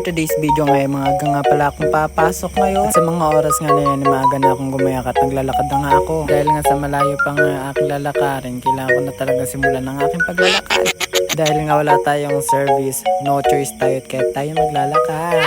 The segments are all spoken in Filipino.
today's video ngayon, maaga nga pala akong papasok ngayon. At sa mga oras nga na yan, maaga na akong gumayak at naglalakad na nga ako. Dahil nga sa malayo pa nga aking lalakarin, kailangan ko na talaga simulan ng aking paglalakad. Dahil nga wala tayong service, no choice tayo at kaya tayo maglalakad.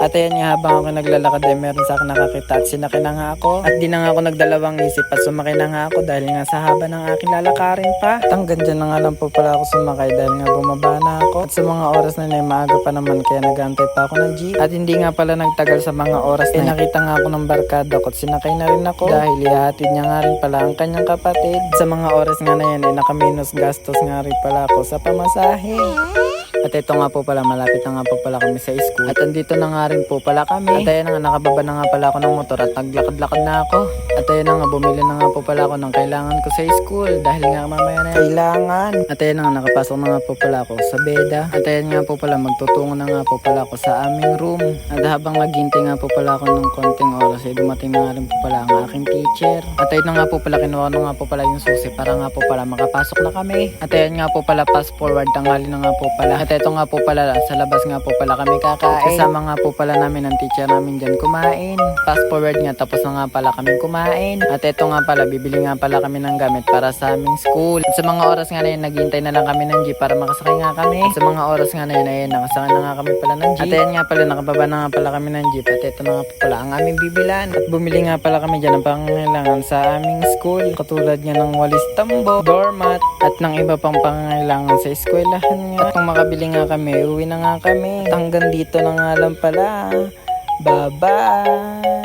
At ayan nga, habang ako naglalakad ay meron sa akin nakakita at sinakay na nga ako. At di na nga ako nagdalawang isip at sumakay na nga ako dahil nga sa haba ng aking lalakarin pa. At hanggang dyan na nga lang po pala ako sumakay dahil nga bumaba na ako. At sa mga oras na yun, maaga pa naman kaya nag-aantay pa ako ng jeep. At hindi nga pala nagtagal sa mga oras na nakita nga ako ng barkada ko at sinakay na rin ako. Dahil ihahatid niya nga rin pala ang kanyang kapatid. Sa mga oras nga na yan ay nakaminos gastos nga rin pala ako sa pamasahe. At ito nga po pala, malapit na nga po pala kami sa school. At andito na nga rin po pala kami. At ayan na nga, nakababa na nga pala ako ng motor at naglakad-lakad na ako. At ayan na nga, bumili na nga po pala ako ng kailangan ko sa school. Dahil nga mamaya na kailangan. At ayan na nga, nakapasok na nga po pala ako sa beda. At ayan nga po pala, magtutungo na nga po pala ako sa aming room. At habang naghihintay nga po pala ako ng konting oras, ay dumating na nga rin po pala ang aking teacher. At ayan na nga po pala, kinuha na nga po pala yung susi para nga po pala makapasok na kami. At ayan nga po pala, fast forward, tanghali na nga po pala. At ito nga po pala, sa labas nga po pala kami kakain. Kasama nga po pala namin ang teacher namin dyan kumain. Fast forward nga, tapos na nga pala kami kumain. At ito nga pala, bibili nga pala kami ng gamit para sa aming school. At sa mga oras nga na yun, naghihintay na lang kami ng jeep para makasakay nga kami. At sa mga oras nga na yun, ayun, nakasakay na nga kami pala ng jeep. At ayan nga pala, nakababa na nga pala kami ng jeep. At ito na nga po pala ang aming bibilan. At bumili nga pala kami dyan ng pangangailangan sa aming school. Katulad nga ng walis tambo, doormat, at ng iba pang pangangailangan sa eskwelahan nga. At kung makabili nga kami, uwi na nga kami. Hanggang dito na nga lang pala. Bye-bye!